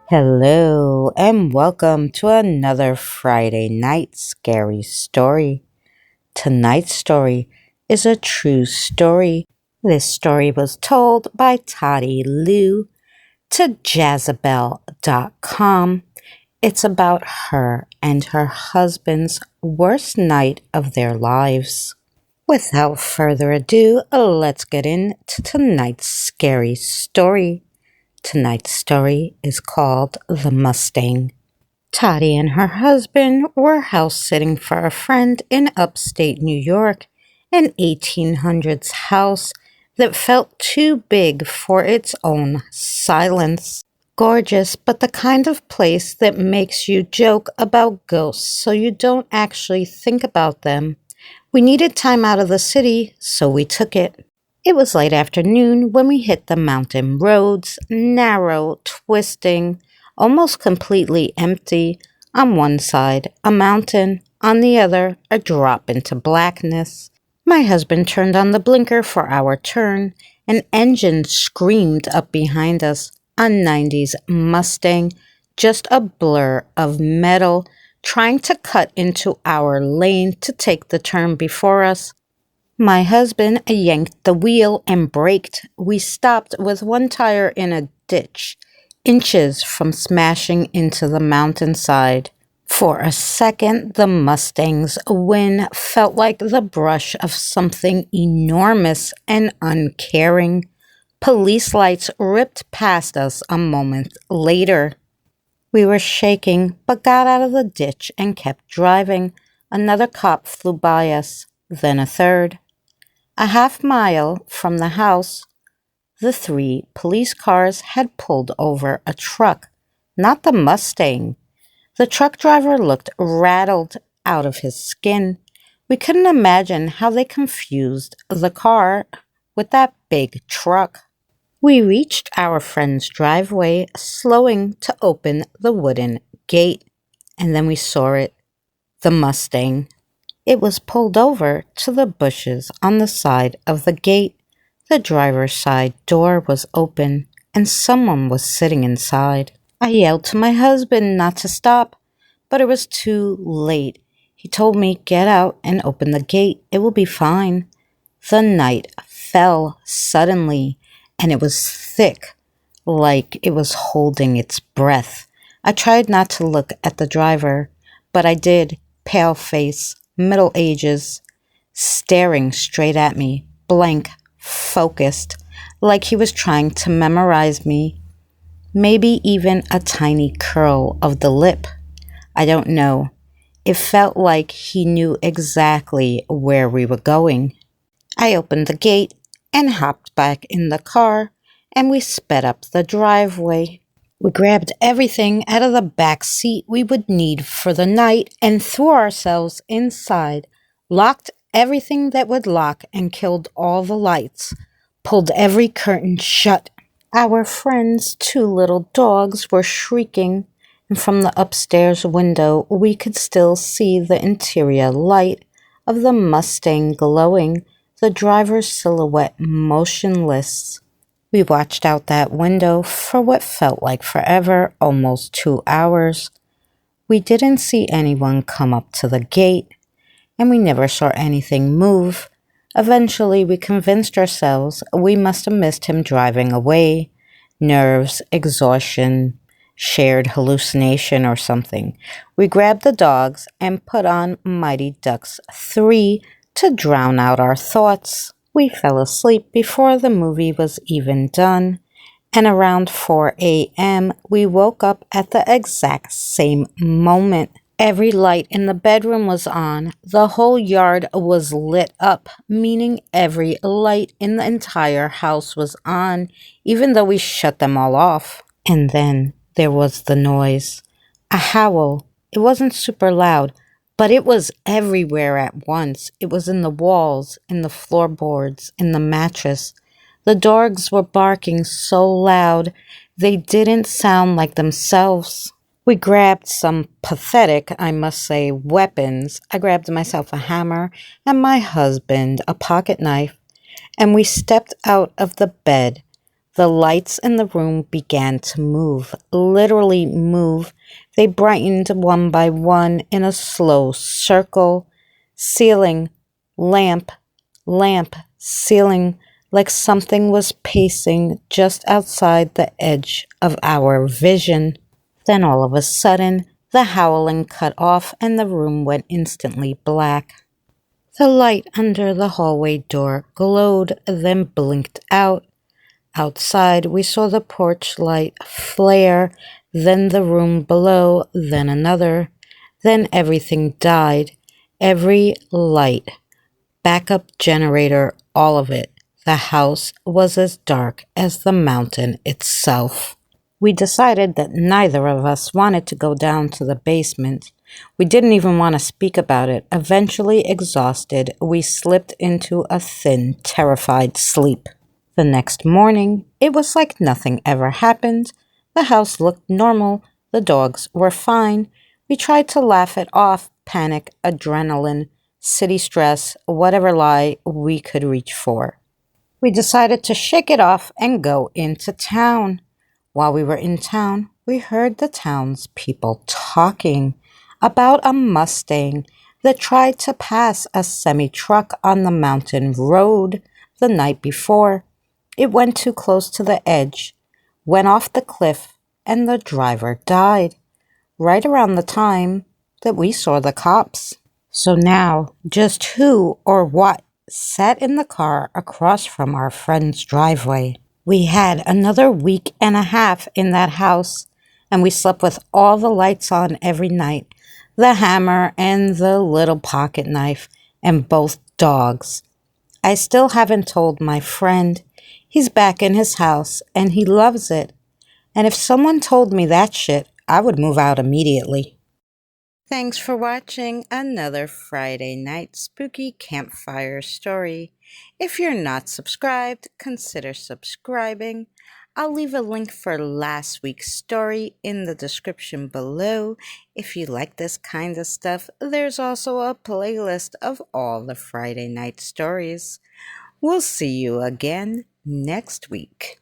Hello, and welcome to another Friday night scary story. Tonight's story is a true story. This story was told by Toddy Lou to Jezebel.com. It's about her and her husband's worst night of their lives. Without further ado, let's get into tonight's scary story. Tonight's story is called The Mustang. Toddy and her husband were house sitting for a friend in upstate New York, an 1800s house that felt too big for its own silence. Gorgeous, but the kind of place that makes you joke about ghosts so you don't actually think about them. We needed time out of the city, so we took it. It was late afternoon when we hit the mountain roads, narrow, twisting, almost completely empty. On one side, a mountain, on the other, a drop into blackness. My husband turned on the blinker for our turn. An engine screamed up behind us. A 90s Mustang, just a blur of metal, trying to cut into our lane to take the turn before us. My husband yanked the wheel and braked. We stopped with one tire in a ditch, inches from smashing into the mountainside. For a second, the Mustang's wind felt like the brush of something enormous and uncaring. Police lights ripped past us a moment later. We were shaking, but got out of the ditch and kept driving. Another cop flew by us, then a third. A half-mile from the house, the three police cars had pulled over a truck, not the Mustang. The truck driver looked rattled out of his skin. We couldn't imagine how they confused the car with that big truck. We reached our friend's driveway, slowing to open the wooden gate, and then we saw it, the Mustang. It was pulled over to the bushes on the side of the gate. The driver's side door was open, and someone was sitting inside. I yelled to my husband not to stop, but it was too late. He told me, "Get out and open the gate. It will be fine." The night fell suddenly, and it was thick, like it was holding its breath. I tried not to look at the driver, but I did. Pale face, Middle Ages, staring straight at me, blank, focused, like he was trying to memorize me. Maybe even a tiny curl of the lip. I don't know. It felt like he knew exactly where we were going. I opened the gate and hopped back in the car, and we sped up the driveway. We grabbed everything out of the back seat we would need for the night and threw ourselves inside, locked everything that would lock and killed all the lights, pulled every curtain shut. Our friend's two little dogs were shrieking, and from the upstairs window we could still see the interior light of the Mustang glowing, the driver's silhouette motionless. We watched out that window for what felt like forever, almost 2 hours. We didn't see anyone come up to the gate, and we never saw anything move. Eventually, we convinced ourselves we must have missed him driving away. Nerves, exhaustion, shared hallucination or something. We grabbed the dogs and put on Mighty Ducks 3 to drown out our thoughts. We fell asleep before the movie was even done, and around 4 a.m. we woke up at the exact same moment. Every light in the bedroom was on. The whole yard was lit up, meaning every light in the entire house was on, even though we shut them all off. And then there was the noise. A howl. It wasn't super loud, but it was everywhere at once. It was in the walls, in the floorboards, in the mattress. The dogs were barking so loud, they didn't sound like themselves. We grabbed some pathetic, I must say, weapons. I grabbed myself a hammer and my husband a pocket knife, and we stepped out of the bed. The lights in the room began to move, literally move. They brightened one by one in a slow circle. Ceiling, lamp, lamp, ceiling, like something was pacing just outside the edge of our vision. Then all of a sudden, the howling cut off and the room went instantly black. The light under the hallway door glowed, then blinked out. Outside, we saw the porch light flare, then the room below, then another. Then everything died. Every light, backup generator, all of it. The house was as dark as the mountain itself. We decided that neither of us wanted to go down to the basement. We didn't even want to speak about it. Eventually, exhausted, we slipped into a thin, terrified sleep. The next morning, it was like nothing ever happened. The house looked normal. The dogs were fine. We tried to laugh it off, panic, adrenaline, city stress, whatever lie we could reach for. We decided to shake it off and go into town. While we were in town, we heard the townspeople talking about a Mustang that tried to pass a semi-truck on the mountain road the night before. It went too close to the edge, went off the cliff, and the driver died, right around the time that we saw the cops. So now, just who or what sat in the car across from our friend's driveway? We had another week and a half in that house, and we slept with all the lights on every night, the hammer and the little pocket knife, and both dogs. I still haven't told my friend. He's back in his house, and he loves it. And if someone told me that shit, I would move out immediately. Thanks for watching another Friday night spooky campfire story. If you're not subscribed, consider subscribing. I'll leave a link for last week's story in the description below. If you like this kind of stuff, there's also a playlist of all the Friday night stories. We'll see you again next week.